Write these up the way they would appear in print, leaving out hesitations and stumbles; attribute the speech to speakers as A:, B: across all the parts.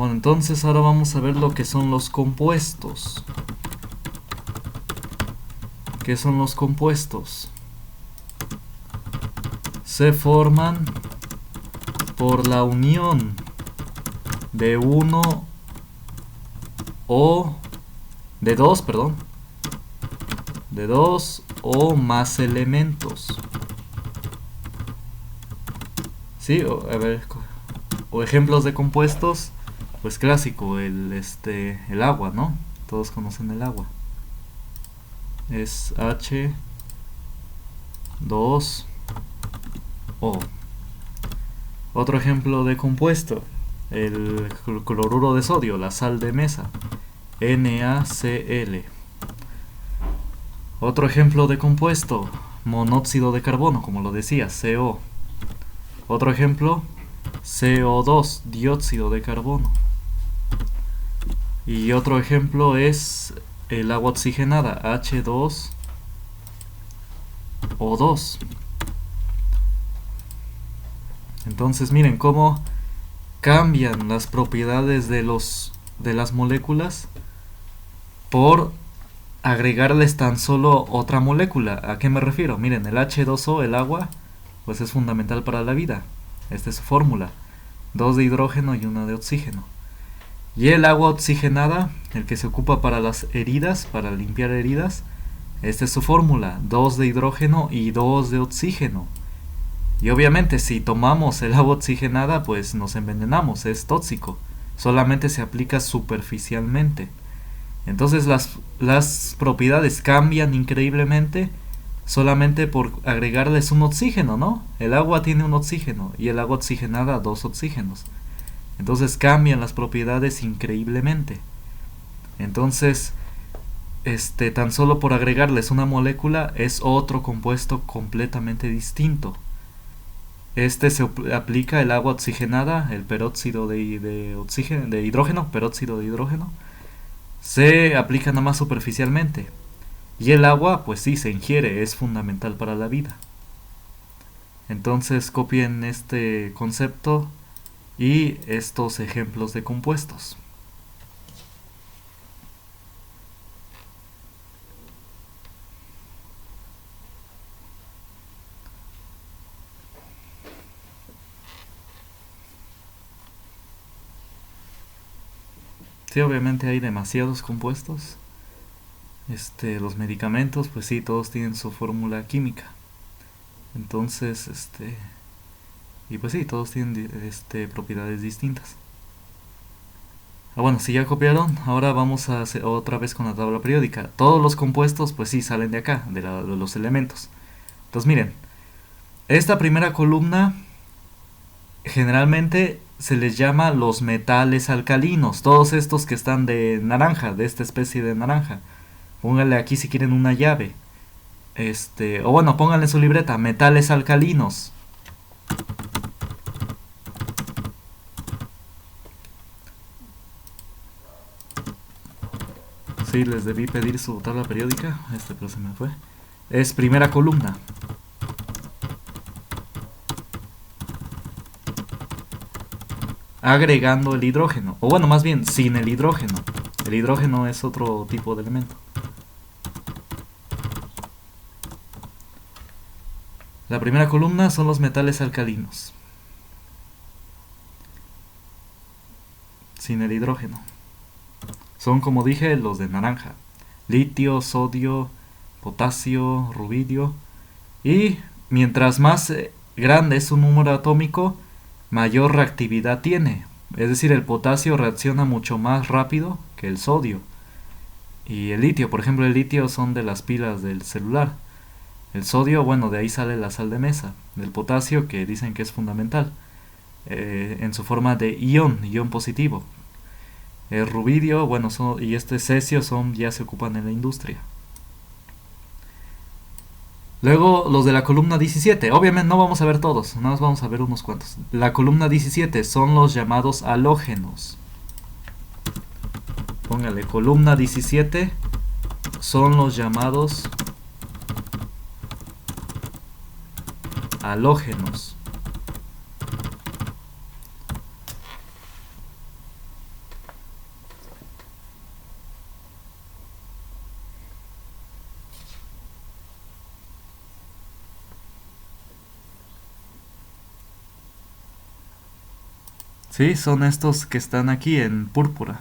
A: Bueno, entonces ahora vamos a ver lo que son los compuestos. ¿Qué son los compuestos? Se forman por la unión de uno o de dos, perdón, de dos o más elementos. Sí, a ver, o ejemplos de compuestos, pues clásico, el agua, ¿no? Todos conocen el agua. Es H2O. Otro ejemplo de compuesto, el cloruro de sodio, la sal de mesa, NaCl. Otro ejemplo de compuesto, monóxido de carbono, como lo decía, CO. Otro ejemplo, CO2, dióxido de carbono. Y otro ejemplo es el agua oxigenada, H2O2. Entonces miren cómo cambian las propiedades de las moléculas por agregarles tan solo otra molécula. ¿A qué me refiero? Miren, el H2O, el agua, pues es fundamental para la vida. Esta es su fórmula. 2 de hidrógeno y 1 de oxígeno. Y el agua oxigenada, el que se ocupa para las heridas, para limpiar heridas, esta es su fórmula. 2 de hidrógeno y 2 de oxígeno. Y obviamente si tomamos el agua oxigenada, pues nos envenenamos, es tóxico. Solamente se aplica superficialmente. Entonces las propiedades cambian increíblemente solamente por agregarles un oxígeno, ¿no? El agua tiene un oxígeno y el agua oxigenada 2 oxígenos. Entonces cambian las propiedades increíblemente. Entonces, tan solo por agregarles una molécula es otro compuesto completamente distinto. Se aplica el agua oxigenada, el peróxido de hidrógeno, peróxido de hidrógeno, se aplica nada más superficialmente. Y el agua, pues sí, se ingiere, es fundamental para la vida. Entonces copien este concepto y estos ejemplos de compuestos. Sí, obviamente hay demasiados compuestos. Los medicamentos, pues sí, todos tienen su fórmula química. Entonces, y pues sí, todos tienen propiedades distintas. Bueno, si ya copiaron, ahora vamos a hacer otra vez con la tabla periódica. Todos los compuestos, pues sí, salen de acá, de los elementos. Entonces, miren, esta primera columna generalmente se les llama los metales alcalinos. Todos estos que están de naranja, de esta especie de naranja. Pónganle aquí si quieren una llave. O bueno, pónganle en su libreta, metales alcalinos. Sí, les debí pedir su tabla periódica, pero se me fue. Es primera columna. Agregando el hidrógeno, o bueno, más bien sin el hidrógeno. El hidrógeno es otro tipo de elemento. La primera columna son los metales alcalinos, sin el hidrógeno. Son, como dije, los de naranja: litio, sodio, potasio, rubidio. Y mientras más grande es su número atómico, mayor reactividad tiene. Es decir, el potasio reacciona mucho más rápido que el sodio. Y el litio, por ejemplo, el litio son de las pilas del celular. El sodio, bueno, de ahí sale la sal de mesa. Del potasio, que dicen que es fundamental, en su forma de ion positivo. El rubidio, bueno, y cesio ya se ocupan en la industria. Luego los de la columna 17, obviamente no vamos a ver todos, nada más vamos a ver unos cuantos. La columna 17 son los llamados halógenos. Póngale, columna 17 son los llamados halógenos. Sí, son estos que están aquí en púrpura.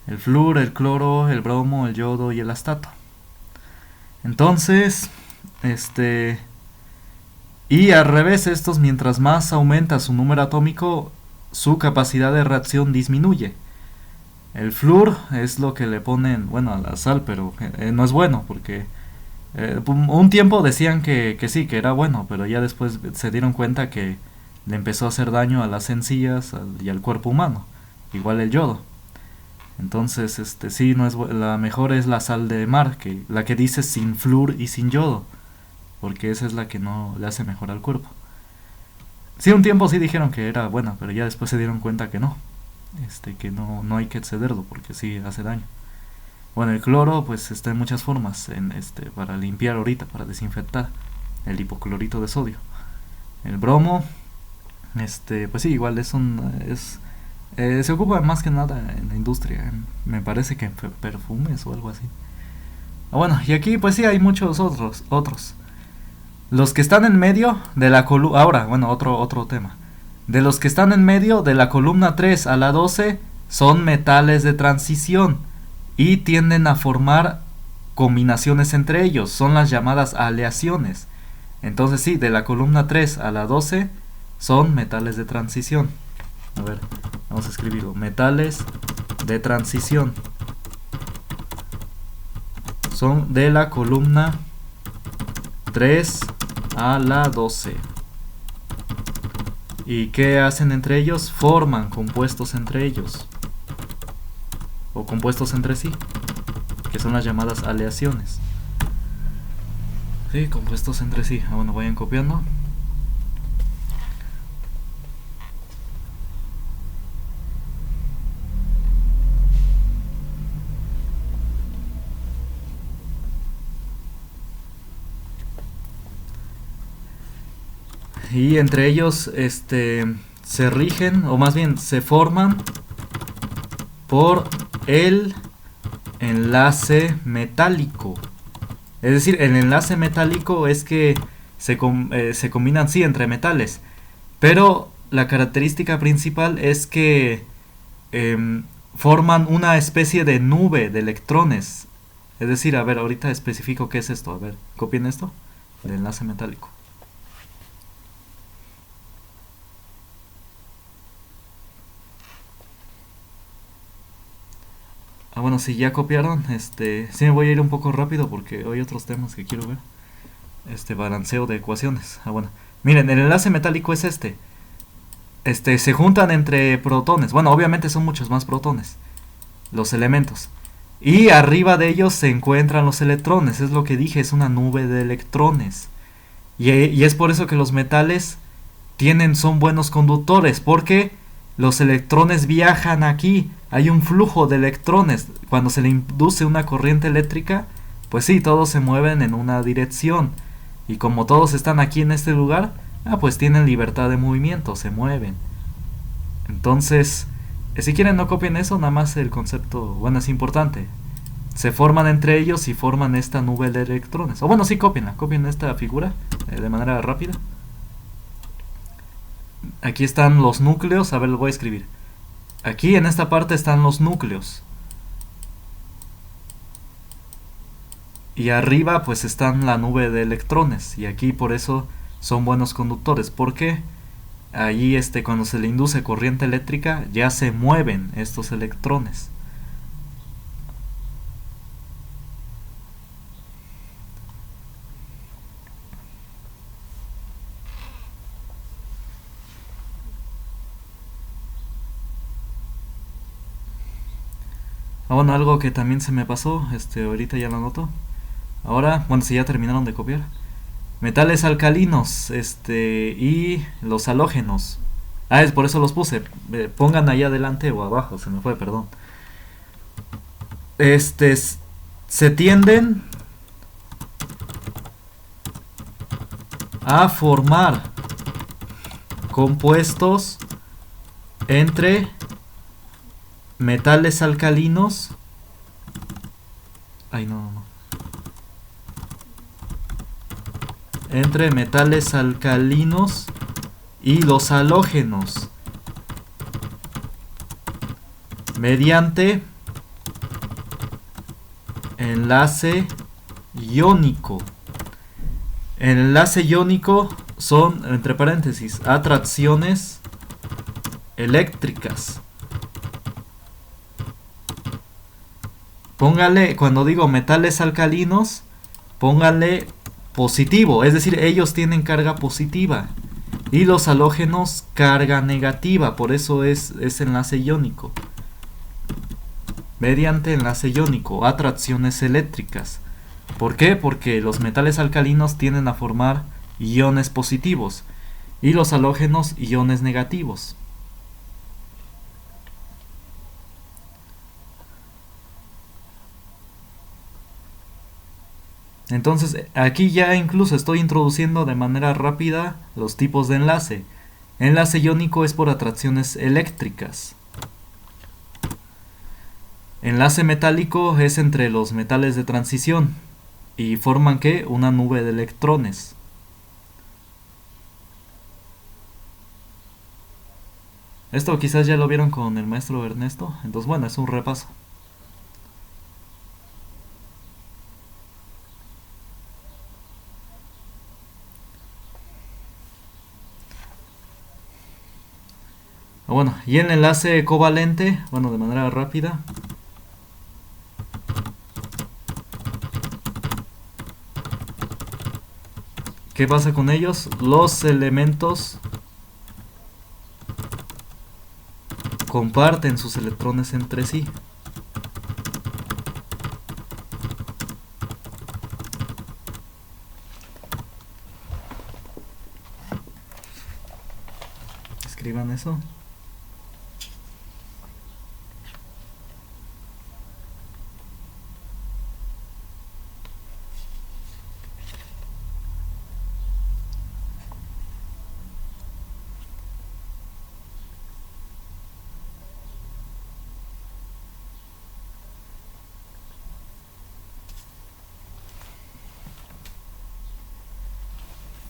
A: El flúor, el cloro, el bromo, el yodo y el astato. Entonces, este... Y al revés, estos mientras más aumenta su número atómico, su capacidad de reacción disminuye. El flúor es lo que le ponen, bueno, a la sal, pero no es bueno porque un tiempo decían que sí, que era bueno, pero ya después se dieron cuenta que le empezó a hacer daño a las encías y al cuerpo humano. Igual el yodo. Entonces, sí, no es la mejor es la sal de mar, que la que dice sin flúor y sin yodo, porque esa es la que no le hace mejor al cuerpo. Sí, un tiempo sí dijeron que era buena, pero ya después se dieron cuenta que no, que no hay que excederlo porque sí hace daño. Bueno, el cloro pues está en muchas formas, para limpiar ahorita, para desinfectar, el hipoclorito de sodio. El bromo, pues sí, igual se ocupa más que nada en la industria, me parece que en perfumes o algo así. Bueno, y aquí pues sí hay muchos otros. Los que están en medio de la columna, ahora, bueno, otro tema. De los que están en medio de la columna 3 a la 12 son metales de transición y tienden a formar combinaciones entre ellos, son las llamadas aleaciones. Entonces sí, de la columna 3 a la 12 son metales de transición. A ver, vamos a escribirlo. Metales de transición son de la columna 3 a la 12. ¿Y qué hacen entre ellos? Forman compuestos entre ellos, o compuestos entre sí, que son las llamadas aleaciones. Sí, compuestos entre sí. Bueno, vayan copiando. Y entre ellos se rigen, o más bien se forman por el enlace metálico. Es decir, el enlace metálico es que se combinan, sí, entre metales, pero la característica principal es que forman una especie de nube de electrones. Es decir, a ver, ahorita especifico qué es esto. A ver, copien esto, el enlace metálico. Bueno, si ya copiaron, sí me voy a ir un poco rápido porque hay otros temas que quiero ver. Balanceo de ecuaciones. Bueno. Miren, el enlace metálico es se juntan entre protones. Bueno, obviamente son muchos más protones, los elementos. Y arriba de ellos se encuentran los electrones. Es lo que dije, es una nube de electrones. Y es por eso que los metales son buenos conductores, porque los electrones viajan aquí. Hay un flujo de electrones. Cuando se le induce una corriente eléctrica, pues sí, todos se mueven en una dirección. Y como todos están aquí en este lugar, pues tienen libertad de movimiento, se mueven. Entonces, si quieren no copien eso, nada más el concepto, bueno, es importante. Se forman entre ellos y forman esta nube de electrones. O bueno, sí, copien esta figura de manera rápida. Aquí están los núcleos, a ver, lo voy a escribir. Aquí en esta parte están los núcleos. Y arriba pues están la nube de electrones. Y aquí por eso son buenos conductores. Porque allí cuando se le induce corriente eléctrica ya se mueven estos electrones. Bueno, algo que también se me pasó, ahorita ya lo noto. Ahora, bueno, si ya terminaron de copiar. Metales alcalinos, y los halógenos. Es por eso los puse. Pongan ahí adelante o abajo, se me fue, perdón. Se tienden a formar compuestos entre metales alcalinos. Entre metales alcalinos y los halógenos. mediante enlace iónico. El enlace iónico son, entre paréntesis, atracciones eléctricas. Póngale, cuando digo metales alcalinos, póngale positivo, es decir, ellos tienen carga positiva. Y los halógenos carga negativa, por eso es enlace iónico. Mediante enlace iónico, atracciones eléctricas. ¿Por qué? Porque los metales alcalinos tienden a formar iones positivos y los halógenos iones negativos. Entonces aquí ya incluso estoy introduciendo de manera rápida los tipos de enlace. Enlace iónico es por atracciones eléctricas. Enlace metálico es entre los metales de transición y forman ¿qué? Una nube de electrones. Esto quizás ya lo vieron con el maestro Ernesto, entonces bueno, es un repaso. Bueno, y el enlace covalente, bueno, de manera rápida. ¿Qué pasa con ellos? Los elementos comparten sus electrones entre sí. Escriban eso.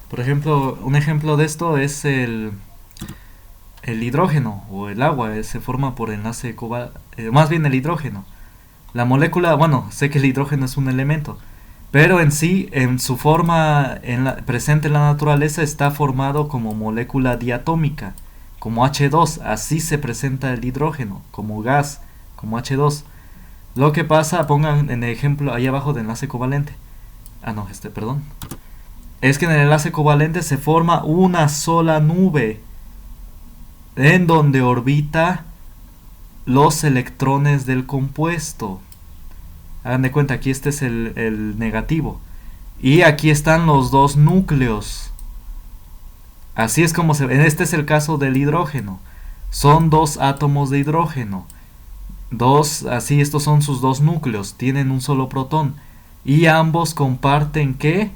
A: Por ejemplo, un ejemplo de esto es el hidrógeno o el agua, se forma por enlace covalente, más bien el hidrógeno. La molécula, bueno, sé que el hidrógeno es un elemento, pero en sí, en su forma presente en la naturaleza, está formado como molécula diatómica, como H2, así se presenta el hidrógeno, como gas, como H2. Lo que pasa, pongan en el ejemplo ahí abajo de enlace covalente. Perdón. Es que en el enlace covalente se forma una sola nube en donde orbita los electrones del compuesto. Hagan de cuenta, aquí este es el negativo. Y aquí están los dos núcleos. Así es como este es el caso del hidrógeno. Son dos átomos de hidrógeno. Estos son sus dos núcleos. Tienen un solo protón. Y ambos comparten, ¿qué?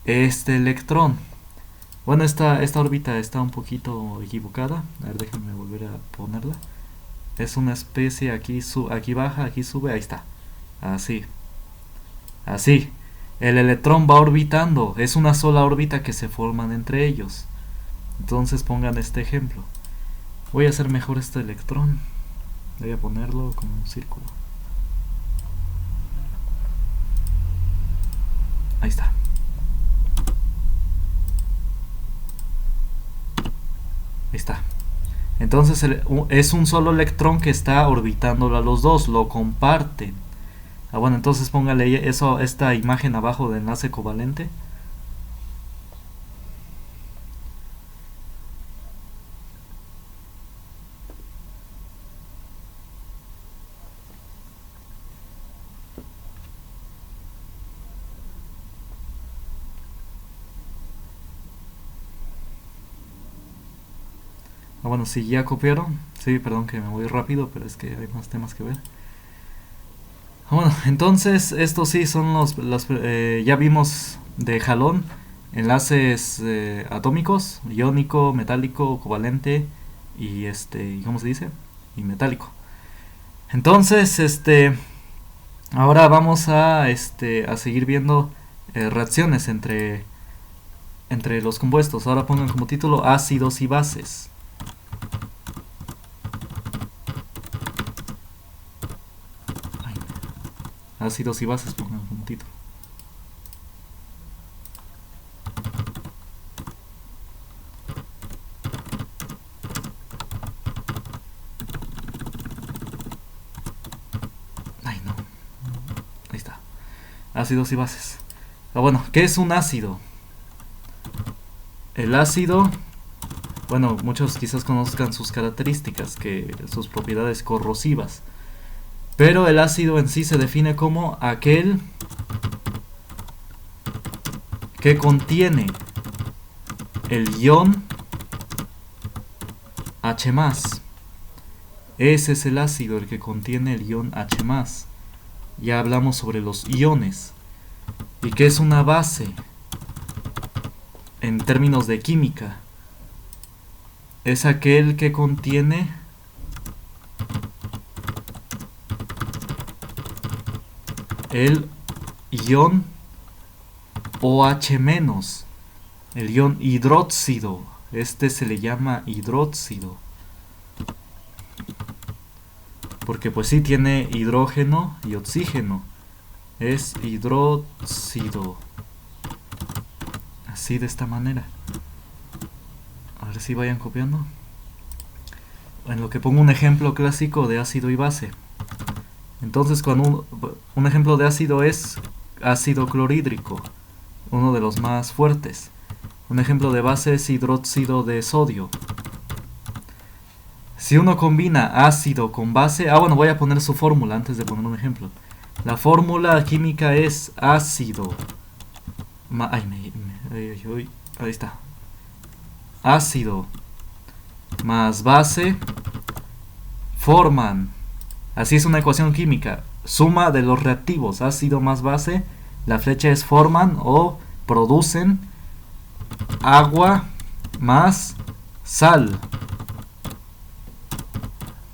A: Este electrón. Bueno, esta órbita está un poquito equivocada. A ver, déjenme volver a ponerla. Es una especie, aquí baja, aquí sube, ahí está. Así. Así. El electrón va orbitando. Es una sola órbita que se forman entre ellos. Entonces pongan este ejemplo. Voy a hacer mejor este electrón. Voy a ponerlo como un círculo. Ahí está. Ahí está. Entonces es un solo electrón que está orbitándolo a los dos, lo comparten. Bueno, entonces póngale esta imagen abajo de enlace covalente. Bueno, si ya copiaron. Sí, perdón que me voy rápido, pero es que hay más temas que ver. Bueno, entonces estos sí son ya vimos de jalón enlaces atómicos, iónico, metálico, covalente y ¿cómo se dice? Y metálico. Entonces, ahora vamos a seguir viendo reacciones entre los compuestos. Ahora pongan como título ácidos y bases. Ácidos y bases, pongan como título. Ay, no. Ahí está. Ácidos y bases. Bueno, ¿qué es un ácido? El ácido, bueno, muchos quizás conozcan sus características, que sus propiedades corrosivas. Pero el ácido en sí se define como aquel que contiene el ion H+. Ese es el ácido, el que contiene el ion H+. Ya hablamos sobre los iones. ¿Y qué es una base? En términos de química, es aquel que contiene el ion OH-, el ion hidróxido. Este se le llama hidróxido porque pues sí tiene hidrógeno y oxígeno. Es hidróxido. Así, de esta manera. A ver si vayan copiando. En lo que pongo un ejemplo clásico de ácido y base. Entonces, cuando un ejemplo de ácido es ácido clorhídrico, uno de los más fuertes. Un ejemplo de base es hidróxido de sodio. Si uno combina ácido con base, bueno, voy a poner su fórmula antes de poner un ejemplo. La fórmula química es ácido. Ahí está. Ácido más base forman, así es una ecuación química, suma de los reactivos, ácido más base, la flecha es forman o producen agua más sal.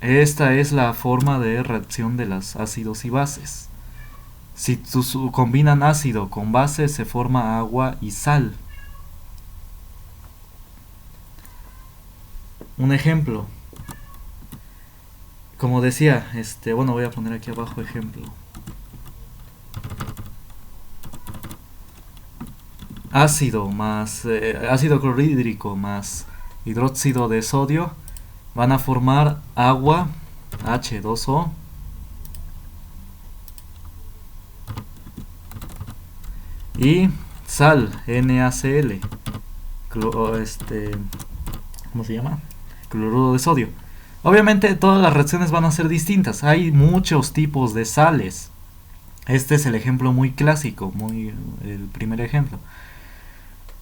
A: Esta es la forma de reacción de los ácidos y bases. Si combinan ácido con base, se forma agua y sal. Un ejemplo. Como decía, bueno, voy a poner aquí abajo ejemplo. Ácido más ácido clorhídrico más hidróxido de sodio van a formar agua, H2O, y sal, NaCl, ¿cómo se llama? Cloruro de sodio. Obviamente todas las reacciones van a ser distintas, hay muchos tipos de sales. Este es el ejemplo muy clásico, el primer ejemplo.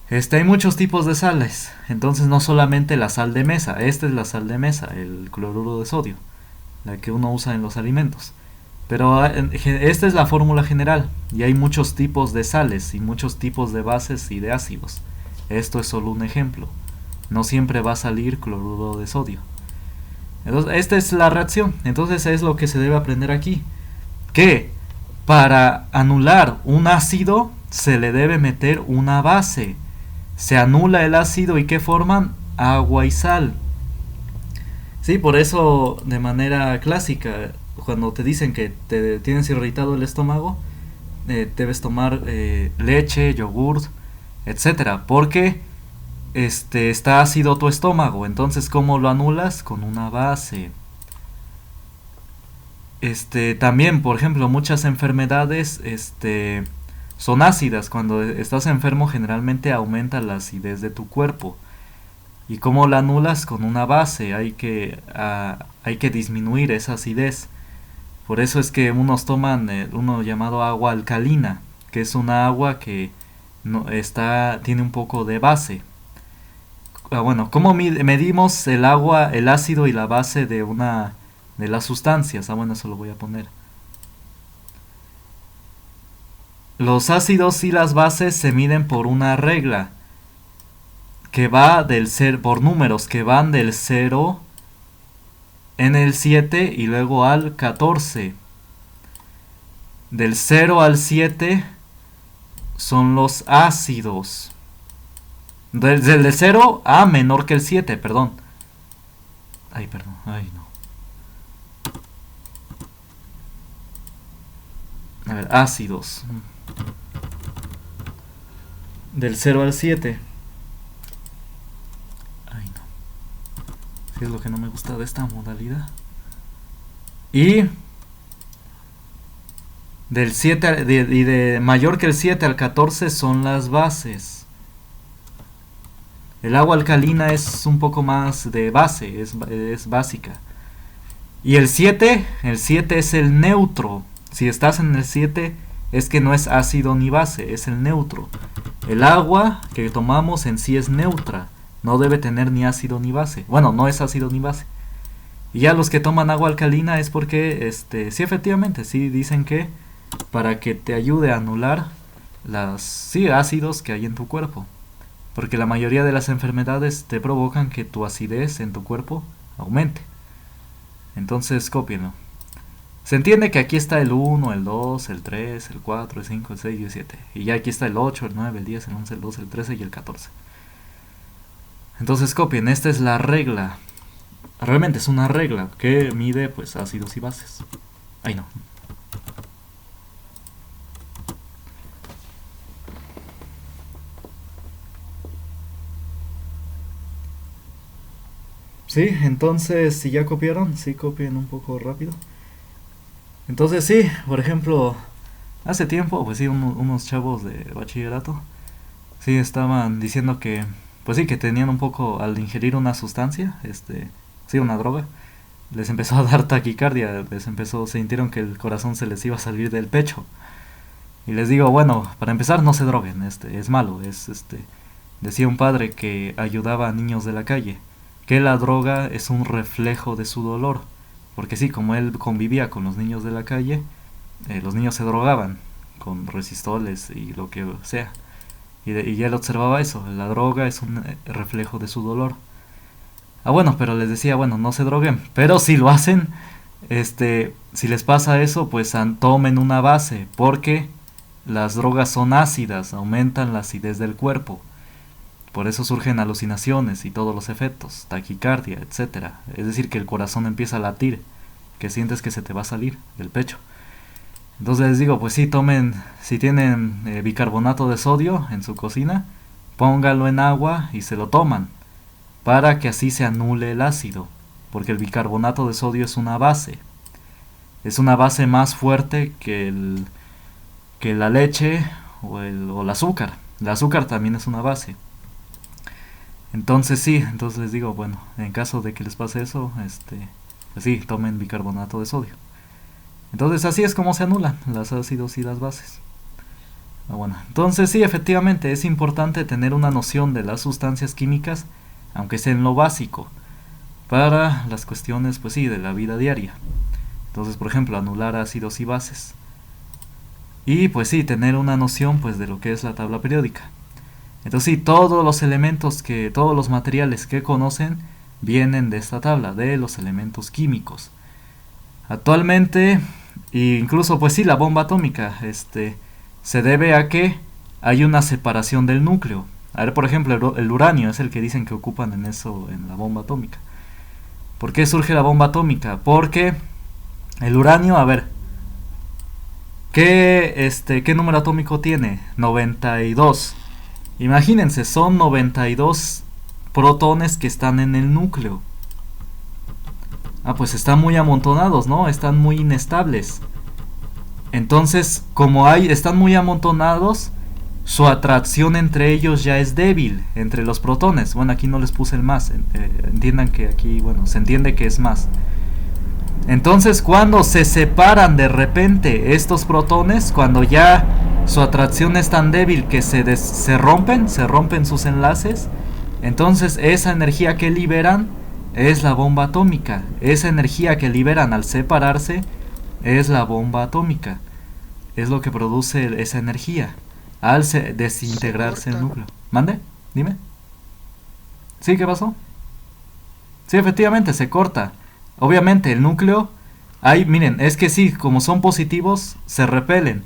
A: Hay muchos tipos de sales, entonces no solamente la sal de mesa, esta es la sal de mesa, el cloruro de sodio, la que uno usa en los alimentos. Pero esta es la fórmula general, y hay muchos tipos de sales y muchos tipos de bases y de ácidos. Esto es solo un ejemplo, no siempre va a salir cloruro de sodio. Entonces, esta es la reacción, entonces es lo que se debe aprender aquí, que para anular un ácido se le debe meter una base. Se anula el ácido y ¿qué forman? Agua y sal. Sí, por eso de manera clásica, cuando te dicen que te tienes irritado el estómago, debes tomar leche, yogurt, etcétera, porque está ácido tu estómago. Entonces, ¿cómo lo anulas? Con una base. También, por ejemplo, muchas enfermedades son ácidas. Cuando estás enfermo, generalmente aumenta la acidez de tu cuerpo. ¿Y cómo la anulas? Con una base. Hay que disminuir esa acidez. Por eso es que unos toman uno llamado agua alcalina, que es una agua que tiene un poco de base. Bueno, ¿cómo medimos el agua, el ácido y la base de las sustancias? Bueno, eso lo voy a poner. Los ácidos y las bases se miden por una regla que va por números que van del 0 en el 7 y luego al 14. Del 0 al 7 son los ácidos. Del 0 a menor que el 7, perdón. Ay, no. A ver, ácidos. Del 0 al 7. Ay, no. Si es lo que no me gusta de esta modalidad. Y del 7 de mayor que el 7 al 14 son las bases. El agua alcalina es un poco más de base, es básica. Y el 7 es el neutro. Si estás en el 7 es que no es ácido ni base, es el neutro. El agua que tomamos en sí es neutra, no debe tener ni ácido ni base. Bueno, no es ácido ni base. Y ya los que toman agua alcalina es porque, sí, efectivamente, sí dicen que para que te ayude a anular los ácidos que hay en tu cuerpo. Porque la mayoría de las enfermedades te provocan que tu acidez en tu cuerpo aumente. Entonces, cópienlo. Se entiende que aquí está el 1, el 2, el 3, el 4, el 5, el 6 y el 7. Y ya aquí está el 8, el 9, el 10, el 11, el 12, el 13 y el 14. Entonces copien, esta es la regla. Realmente es una regla que mide pues ácidos y bases. Ay no. Sí, entonces si ya copiaron, sí copien un poco rápido. Entonces sí, por ejemplo, hace tiempo, pues sí, unos chavos de bachillerato, sí estaban diciendo que, pues sí, que tenían un poco, al ingerir una sustancia, sí, una droga, les empezó a dar taquicardia, sintieron que el corazón se les iba a salir del pecho. Y les digo, bueno, para empezar no se droguen, es malo, decía un padre que ayudaba a niños de la calle, que la droga es un reflejo de su dolor. Porque sí, como él convivía con los niños de la calle, los niños se drogaban con resistoles y lo que sea. Y él observaba eso, la droga es un reflejo de su dolor. Ah, bueno, pero les decía, bueno, no se droguen. Pero si lo hacen, si les pasa eso, pues tomen una base, porque las drogas son ácidas, aumentan la acidez del cuerpo. Por eso surgen alucinaciones y todos los efectos, taquicardia, etcétera. Es decir, que el corazón empieza a latir, que sientes que se te va a salir del pecho. Entonces les digo, pues sí, tomen, si tienen bicarbonato de sodio en su cocina, póngalo en agua y se lo toman, para que así se anule el ácido, porque el bicarbonato de sodio es una base. Es una base más fuerte que la leche o el azúcar. El azúcar también es una base. Entonces sí, entonces les digo, bueno, en caso de que les pase eso, pues sí, tomen bicarbonato de sodio. Entonces así es como se anulan los ácidos y las bases. Bueno, entonces sí, efectivamente es importante tener una noción de las sustancias químicas, aunque sea en lo básico, para las cuestiones, pues sí, de la vida diaria. Entonces, por ejemplo, anular ácidos y bases. Y pues sí, tener una noción pues de lo que es la tabla periódica. Entonces sí, todos los materiales que conocen vienen de esta tabla, de los elementos químicos. Actualmente, incluso pues sí, la bomba atómica, se debe a que hay una separación del núcleo. A ver, por ejemplo, el uranio es el que dicen que ocupan en eso, en la bomba atómica. ¿Por qué surge la bomba atómica? Porque el uranio, a ver, ¿qué número atómico tiene? 92. Imagínense, son 92 protones que están en el núcleo. Ah, pues están muy amontonados, ¿no? Están muy inestables. Entonces, como están muy amontonados, su atracción entre ellos ya es débil, entre los protones. Bueno, aquí no les puse el más, entiendan que aquí, bueno, se entiende que es más. Entonces, cuando se separan de repente estos protones, cuando ya su atracción es tan débil que se rompen sus enlaces, entonces esa energía que liberan es la bomba atómica. Esa energía que liberan al separarse es la bomba atómica. Es lo que produce esa energía al desintegrarse el núcleo. ¿Mande? Dime. ¿Sí? ¿Qué pasó? Sí, efectivamente, se corta. Obviamente el núcleo, miren, es que sí, como son positivos, se repelen.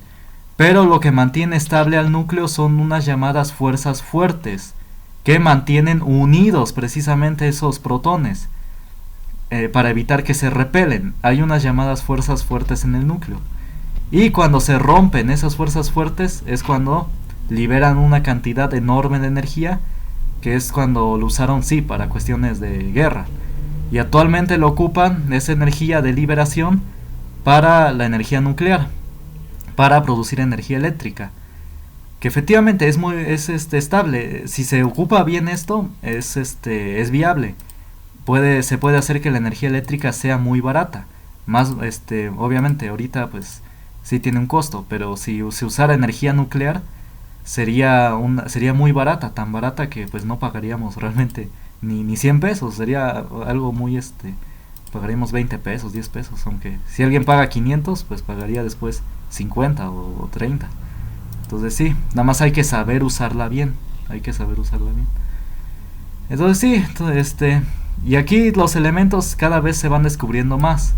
A: Pero lo que mantiene estable al núcleo son unas llamadas fuerzas fuertes, que mantienen unidos precisamente esos protones, para evitar que se repelen. Hay unas llamadas fuerzas fuertes en el núcleo. Y cuando se rompen esas fuerzas fuertes es cuando liberan una cantidad enorme de energía, que es cuando lo usaron, sí, para cuestiones de guerra. Y actualmente lo ocupan, esa energía de liberación, para la energía nuclear, para producir energía eléctrica, que efectivamente es estable. Si se ocupa bien esto, es viable. Se puede hacer que la energía eléctrica sea muy barata. Más obviamente ahorita pues sí tiene un costo, pero si se usara energía nuclear sería muy barata, tan barata que pues no pagaríamos realmente ni 100 pesos, sería algo muy pagaríamos 20 pesos, 10 pesos, aunque si alguien paga 500, pues pagaría después 50 o 30. Entonces sí, nada más hay que saber usarla bien, hay que saber usarla bien. Entonces sí, y aquí los elementos cada vez se van descubriendo más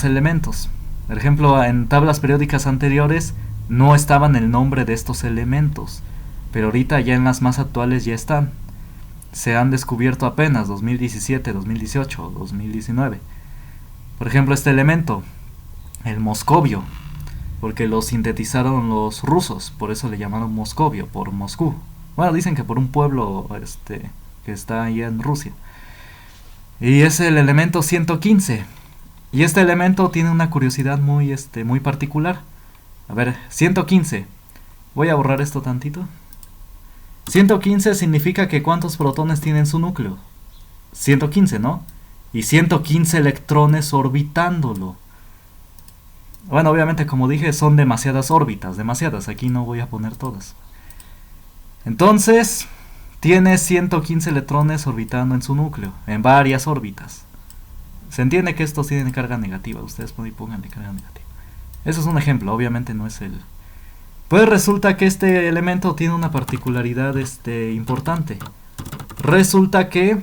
A: elementos. Por ejemplo, en tablas periódicas anteriores no estaban el nombre de estos elementos, pero ahorita ya en las más actuales ya están. Se han descubierto apenas 2017, 2018, 2019. Por ejemplo, este elemento, el moscovio, porque lo sintetizaron los rusos, por eso le llamaron moscovio, por Moscú. Bueno, dicen que por un pueblo que está ahí en Rusia. Y es el elemento 115. Y este elemento tiene una curiosidad muy particular. A ver, 115. Voy a borrar esto tantito. 115 significa que ¿cuántos protones tiene en su núcleo? 115, ¿no? Y 115 electrones orbitándolo. Bueno, obviamente, como dije, son demasiadas órbitas, demasiadas. Aquí no voy a poner todas. Entonces, tiene 115 electrones orbitando en su núcleo, en varias órbitas. Se entiende que estos tienen carga negativa. Ustedes pónganle carga negativa. Eso es un ejemplo, obviamente no es el... Pues resulta que este elemento tiene una particularidad importante. Resulta que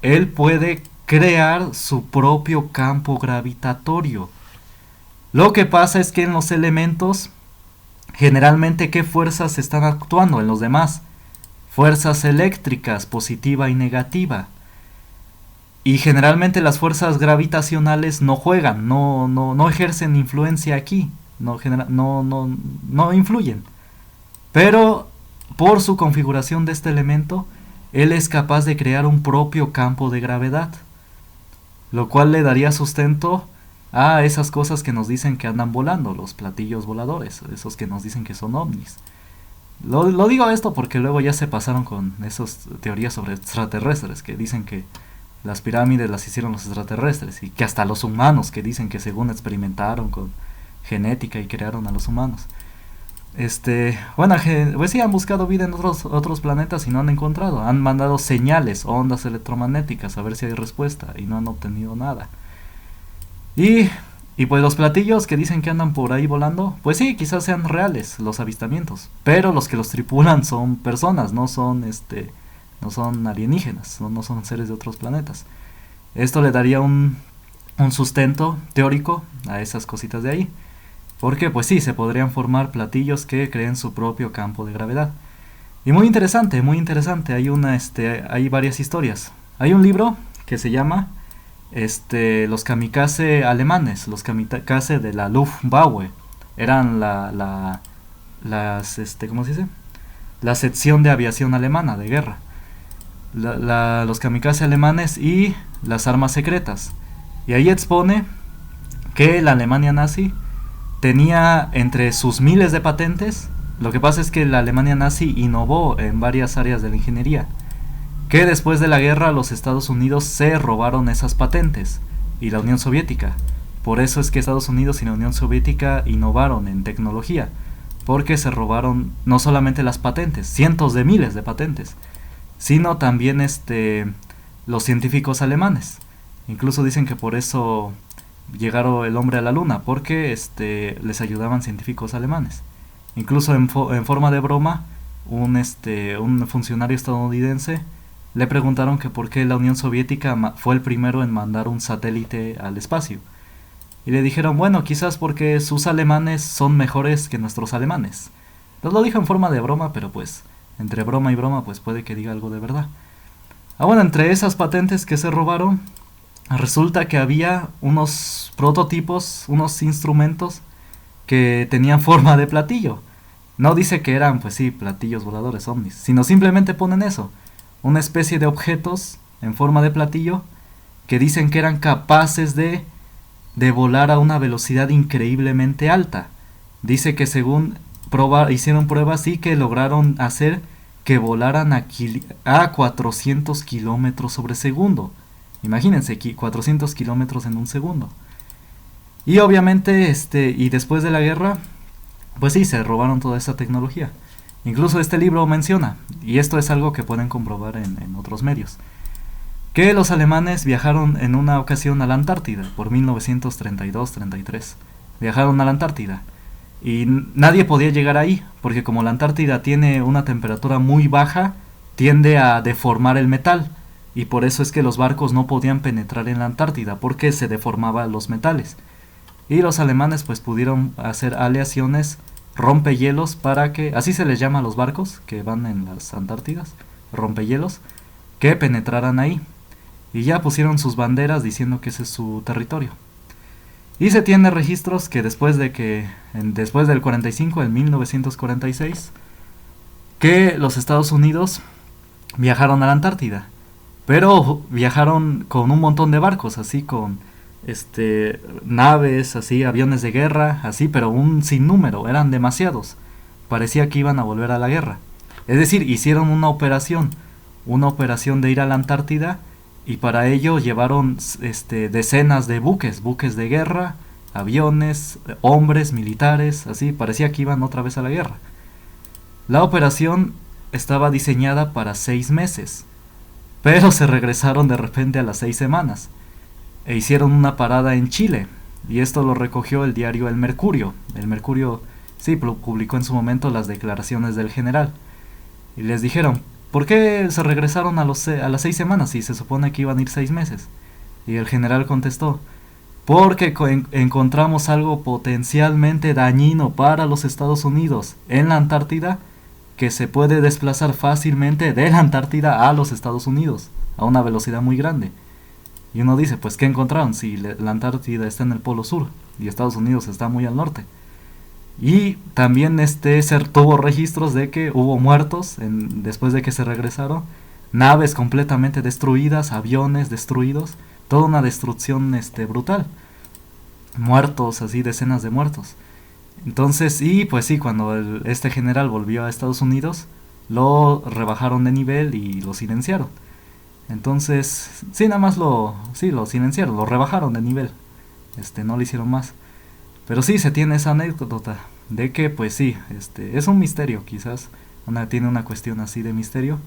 A: él puede crear su propio campo gravitatorio. Lo que pasa es que en los elementos, generalmente, ¿qué fuerzas están actuando en los demás? Fuerzas eléctricas, positiva y negativa. Y generalmente las fuerzas gravitacionales no juegan, no ejercen influencia aquí, no influyen. Pero por su configuración de este elemento, él es capaz de crear un propio campo de gravedad, lo cual le daría sustento a esas cosas que nos dicen que andan volando, los platillos voladores, esos que nos dicen que son ovnis. Lo digo esto porque luego ya se pasaron con esas teorías sobre extraterrestres, que dicen que las pirámides las hicieron los extraterrestres, y que hasta los humanos, que dicen que según experimentaron con genética y crearon a los humanos. Bueno, pues sí, han buscado vida en otros planetas y no han encontrado. Han mandado señales, ondas electromagnéticas, a ver si hay respuesta, y no han obtenido nada. Y pues los platillos que dicen que andan por ahí volando, pues sí, quizás sean reales los avistamientos, pero los que los tripulan son personas, no son alienígenas, no son seres de otros planetas. Esto le daría un sustento teórico a esas cositas de ahí, porque pues sí, se podrían formar platillos que creen su propio campo de gravedad. Y muy interesante, hay varias historias. Hay un libro que se llama los kamikaze alemanes, los kamikaze de la Luftwaffe. Eran ¿cómo se dice? La sección de aviación alemana de guerra. Los kamikaze alemanes y las armas secretas. Y ahí expone que la Alemania nazi tenía entre sus miles de patentes. Lo que pasa es que la Alemania nazi innovó en varias áreas de la ingeniería, que después de la guerra los Estados Unidos se robaron esas patentes, y la Unión Soviética. Por eso es que Estados Unidos y la Unión Soviética innovaron en tecnología, porque se robaron no solamente las patentes, cientos de miles de patentes, sino también los científicos alemanes. Incluso dicen que por eso llegaron el hombre a la luna, porque les ayudaban científicos alemanes. Incluso en forma de broma, un funcionario estadounidense le preguntaron que por qué la Unión Soviética fue el primero en mandar un satélite al espacio. Y le dijeron, bueno, quizás porque sus alemanes son mejores que nuestros alemanes. Nos lo dijo en forma de broma, pero pues entre broma y broma pues puede que diga algo de verdad. Bueno, entre esas patentes que se robaron, resulta que había unos prototipos, unos instrumentos que tenían forma de platillo. No dice que eran, pues sí, platillos voladores, ovnis, sino simplemente ponen eso, una especie de objetos en forma de platillo que dicen que eran capaces de volar a una velocidad increíblemente alta. Dice que según hicieron pruebas y que lograron hacer que volaran a 400 kilómetros sobre segundo. Imagínense, 400 kilómetros en un segundo. Y obviamente, y después de la guerra, pues sí, se robaron toda esa tecnología. Incluso este libro menciona, y esto es algo que pueden comprobar en otros medios, que los alemanes viajaron en una ocasión a la Antártida, por 1932-33. Viajaron a la Antártida. Y nadie podía llegar ahí, porque como la Antártida tiene una temperatura muy baja, tiende a deformar el metal. Y por eso es que los barcos no podían penetrar en la Antártida, porque se deformaban los metales. Y los alemanes pues pudieron hacer aleaciones, rompehielos, para que, así se les llama a los barcos que van en las Antártidas, rompehielos, que penetraran ahí. Y ya pusieron sus banderas diciendo que ese es su territorio. Y se tiene registros que después del 45, en 1946, que los Estados Unidos viajaron a la Antártida, pero viajaron con un montón de barcos, así con naves, así, aviones de guerra, así, pero un sinnúmero, eran demasiados. Parecía que iban a volver a la guerra. Es decir, hicieron una operación de ir a la Antártida, y para ello llevaron decenas de buques de guerra, aviones, hombres, militares, así, parecía que iban otra vez a la guerra. La operación estaba diseñada para 6 meses, pero se regresaron de repente a las 6 semanas e hicieron una parada en Chile, y esto lo recogió el diario El Mercurio. El Mercurio sí publicó en su momento las declaraciones del general, y les dijeron: ¿por qué se regresaron a las 6 semanas si se supone que iban a ir 6 meses? Y el general contestó: porque encontramos algo potencialmente dañino para los Estados Unidos en la Antártida, que se puede desplazar fácilmente de la Antártida a los Estados Unidos a una velocidad muy grande. Y uno dice, pues ¿qué encontraron si la Antártida está en el polo sur y Estados Unidos está muy al norte? Y también tuvo registros de que hubo muertos después de que se regresaron, naves completamente destruidas, aviones destruidos, toda una destrucción brutal, muertos, así, decenas de muertos. Entonces, y pues sí, cuando este general volvió a Estados Unidos, lo rebajaron de nivel y lo silenciaron. Entonces, sí, nada más lo silenciaron, lo rebajaron de nivel, no le hicieron más. Pero sí, se tiene esa anécdota de que, pues sí, es un misterio, quizás tiene una cuestión así de misterio.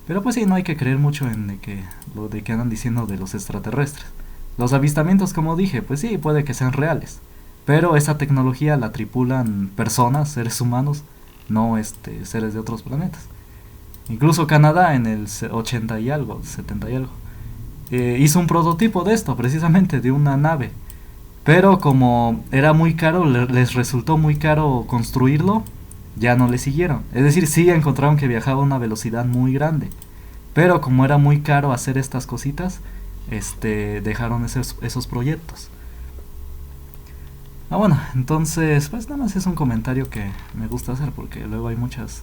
A: Pero pues sí, no hay que creer mucho en lo de que andan diciendo de los extraterrestres. Los avistamientos, como dije, pues sí, puede que sean reales, pero esa tecnología la tripulan personas, seres humanos, no seres de otros planetas. Incluso Canadá en el 80 y algo, 70 y algo, hizo un prototipo de esto, precisamente de una nave. Pero como era muy caro, les resultó muy caro construirlo, ya no le siguieron. Es decir, sí encontraron que viajaba a una velocidad muy grande, pero como era muy caro hacer estas cositas, dejaron esos proyectos. Bueno, entonces, pues nada más es un comentario que me gusta hacer, porque luego hay muchas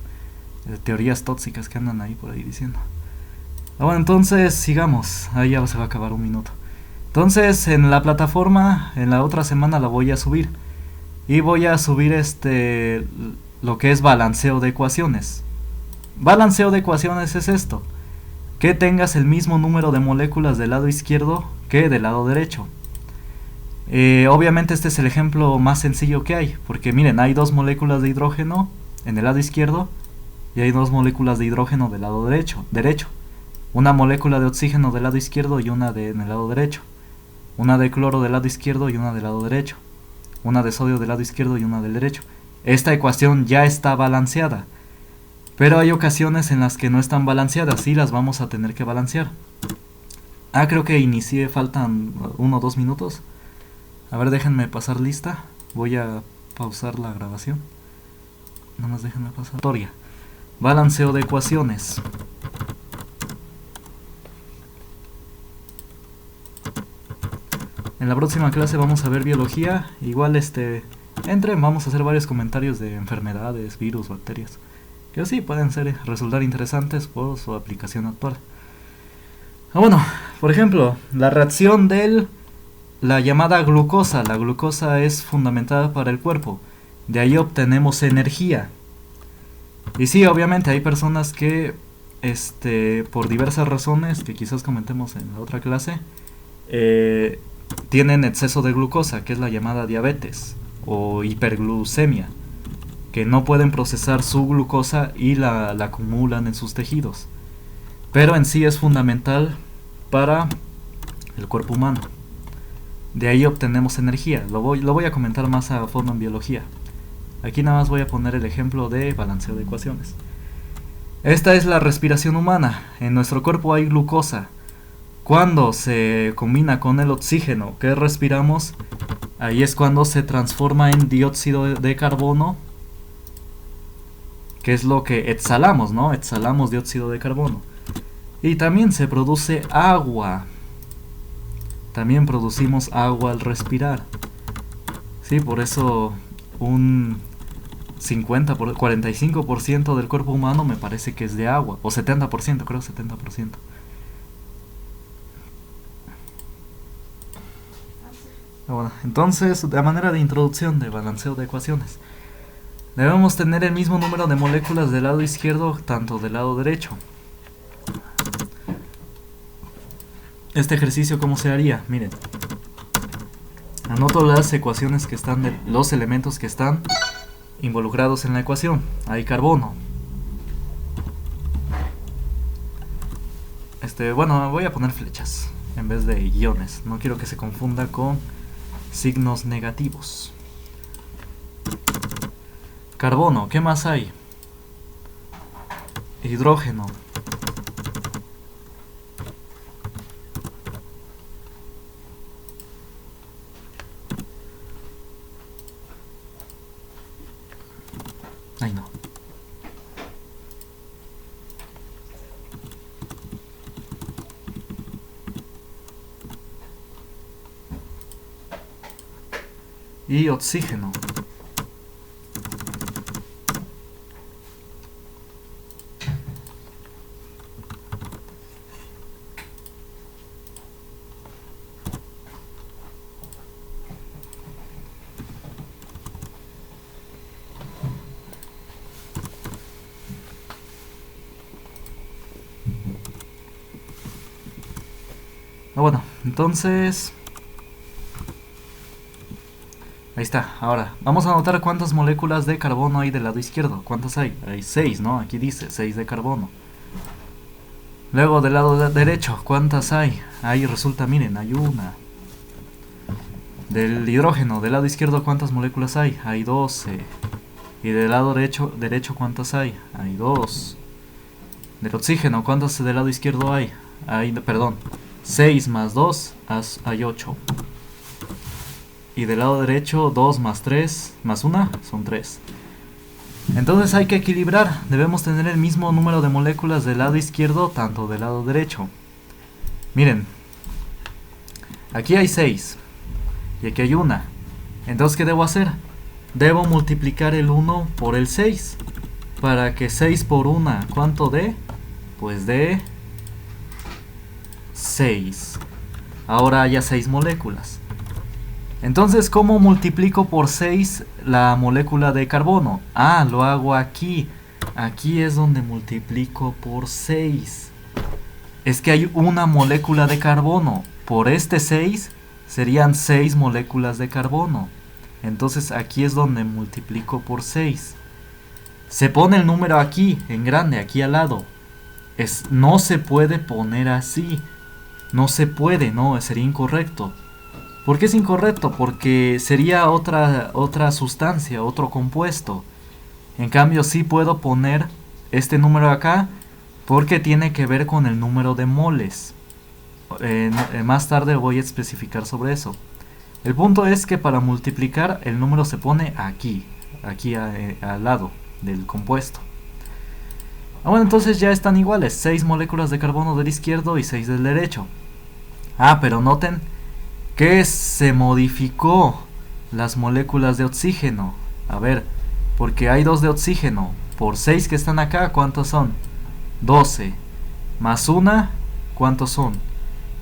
A: teorías tóxicas que andan ahí por ahí diciendo. Bueno, entonces sigamos, ahí ya se va a acabar un minuto. Entonces, en la plataforma, en la otra semana la voy a subir. Y voy a subir lo que es balanceo de ecuaciones. Balanceo de ecuaciones es esto: que tengas el mismo número de moléculas del lado izquierdo que del lado derecho. Obviamente este es el ejemplo más sencillo que hay, porque miren, hay 2 moléculas de hidrógeno en el lado izquierdo y hay 2 moléculas de hidrógeno del lado derecho. Una molécula de oxígeno del lado izquierdo y una en el lado derecho. Una de cloro del lado izquierdo y una del lado derecho. Una de sodio del lado izquierdo y una del derecho. Esta ecuación ya está balanceada, pero hay ocasiones en las que no están balanceadas y las vamos a tener que balancear. Creo que inicié, faltan 1 o 2 minutos. A ver, déjenme pasar lista. Voy a pausar la grabación. Nada más déjenme pasar. Balanceo de ecuaciones. En la próxima clase vamos a ver biología. Igual Entren, vamos a hacer varios comentarios de enfermedades, virus, bacterias, que sí pueden resultar interesantes por su aplicación actual. Bueno, por ejemplo, la reacción de la llamada glucosa. La glucosa es fundamental para el cuerpo. De ahí obtenemos energía. Y sí, obviamente hay personas que, por diversas razones, que quizás comentemos en la otra clase, tienen exceso de glucosa, que es la llamada diabetes o hiperglucemia, que no pueden procesar su glucosa y la acumulan en sus tejidos. Pero en sí es fundamental para el cuerpo humano. De ahí obtenemos energía. Lo voy a comentar más a fondo en biología. Aquí nada más voy a poner el ejemplo de balanceo de ecuaciones. Esta es la respiración humana. En nuestro cuerpo hay glucosa. Cuando se combina con el oxígeno que respiramos, ahí es cuando se transforma en dióxido de carbono, que es lo que exhalamos, ¿no? Exhalamos dióxido de carbono. Y también se produce agua. También producimos agua al respirar. Sí, por eso un 45% del cuerpo humano me parece que es de agua. O 70%, creo 70%. Bueno, entonces, de manera de introducción de balanceo de ecuaciones, debemos tener el mismo número de moléculas del lado izquierdo tanto del lado derecho. Este ejercicio, ¿cómo se haría? Miren, anoto las ecuaciones que están, los elementos que están involucrados en la ecuación. Hay carbono. Bueno, voy a poner flechas en vez de guiones. No quiero que se confunda con signos negativos. Carbono, ¿qué más hay? Hidrógeno. Ay, no. Y oxígeno. Bueno, entonces ahí está. Ahora, vamos a anotar cuántas moléculas de carbono hay del lado izquierdo. ¿Cuántas hay? Hay 6, ¿no? Aquí dice 6 de carbono. Luego, del lado derecho, ¿cuántas hay? Ahí resulta, miren, hay una. Del hidrógeno, del lado izquierdo, ¿cuántas moléculas hay? Hay 12. Y del lado derecho, ¿cuántas hay? Hay 2. Del oxígeno, ¿cuántas del lado izquierdo hay? Perdón, 6 más 2, hay 8. Y del lado derecho, 2 más 3, más 1, son 3. Entonces hay que equilibrar. Debemos tener el mismo número de moléculas del lado izquierdo, tanto del lado derecho. Miren, aquí hay 6. Y aquí hay 1. Entonces, ¿qué debo hacer? Debo multiplicar el 1 por el 6. Para que 6 por 1, ¿cuánto dé? Pues dé 6. Ahora haya 6 moléculas. Entonces, ¿cómo multiplico por 6 la molécula de carbono? Ah, lo hago aquí. Aquí es donde multiplico por 6. Es que hay una molécula de carbono. Por este 6 serían 6 moléculas de carbono. Entonces aquí es donde multiplico por 6. Se pone el número aquí, en grande, aquí al lado. No se puede poner así. No se puede, no, sería incorrecto. ¿Por qué es incorrecto? Porque sería otra sustancia, otro compuesto. En cambio, sí puedo poner este número acá porque tiene que ver con el número de moles. Más tarde voy a especificar sobre eso. El punto es que para multiplicar el número se pone aquí al lado del compuesto. Bueno, entonces ya están iguales, 6 moléculas de carbono del izquierdo y 6 del derecho. Pero noten que se modificó. las moléculas de oxígeno. A ver, porque hay 2 de oxígeno. Por 6 que están acá, ¿cuántos son? 12. Más 1, ¿cuántos son?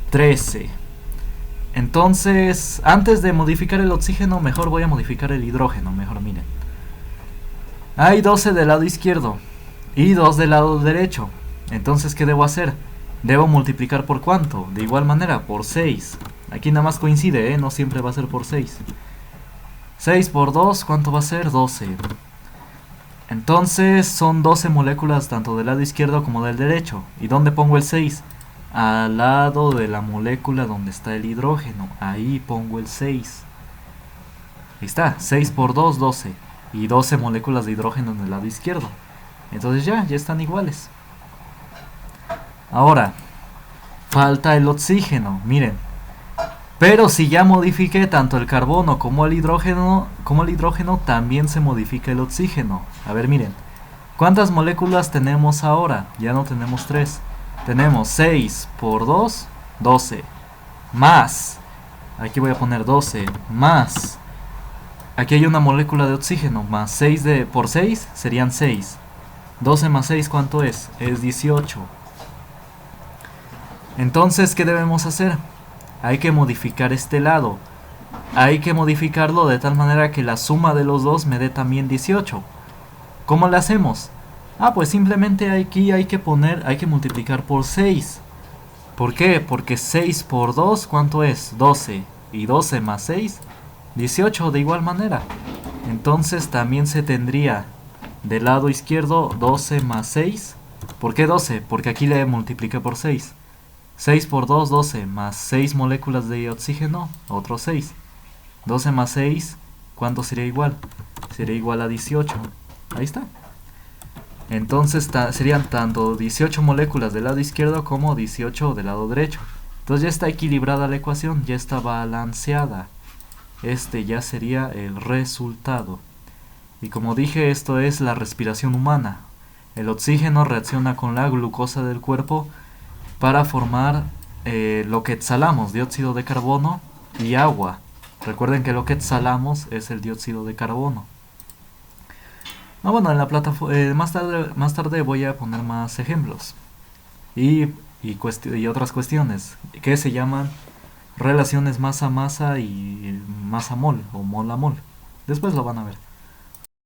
A: 13. Entonces, antes de modificar el oxígeno, mejor voy a modificar el hidrógeno. Mejor miren. Hay 12 del lado izquierdo y 2 del lado derecho. Entonces, ¿qué debo hacer? Debo multiplicar por ¿cuánto? De igual manera, por 6. Aquí nada más coincide, no siempre va a ser por 6. 6 por 2, ¿cuánto va a ser? 12. Entonces son 12 moléculas tanto del lado izquierdo como del derecho. ¿Y dónde pongo el 6? Al lado de la molécula donde está el hidrógeno. Ahí pongo el 6. Ahí está, 6 por 2, 12. Y 12 moléculas de hidrógeno en el lado izquierdo. Entonces ya están iguales. Ahora, falta el oxígeno, miren. Pero si ya modifiqué tanto el carbono como el hidrógeno, también se modifica el oxígeno. A ver, miren. ¿Cuántas moléculas tenemos ahora? Ya no tenemos 3. Tenemos 6 por 2, 12. Más, aquí voy a poner 12, más. Aquí hay una molécula de oxígeno, más 6 por 6 serían 6. 12 más 6, ¿cuánto es? Es 18. Entonces, ¿qué debemos hacer? Hay que modificar este lado. Hay que modificarlo de tal manera que la suma de los dos me dé también 18. ¿Cómo lo hacemos? Pues simplemente aquí hay que multiplicar por 6. ¿Por qué? Porque 6 por 2, ¿cuánto es? 12. Y 12 más 6, 18 de igual manera. Entonces también se tendría del lado izquierdo 12 más 6. ¿Por qué 12? Porque aquí le multipliqué por 6. 6 por 2, 12, más 6 moléculas de oxígeno, otro 6. 12 más 6, ¿cuánto sería igual? Sería igual a 18. Ahí está. Entonces serían tanto 18 moléculas del lado izquierdo como 18 del lado derecho. Entonces ya está equilibrada la ecuación, ya está balanceada. Este ya sería el resultado. Y como dije, esto es la respiración humana. El oxígeno reacciona con la glucosa del cuerpo para formar lo que exhalamos, dióxido de carbono y agua. Recuerden que lo que exhalamos es el dióxido de carbono. Bueno, en la plataforma más tarde voy a poner más ejemplos y otras cuestiones que se llaman relaciones masa-masa y masa-mol o mol a mol. Después lo van a ver.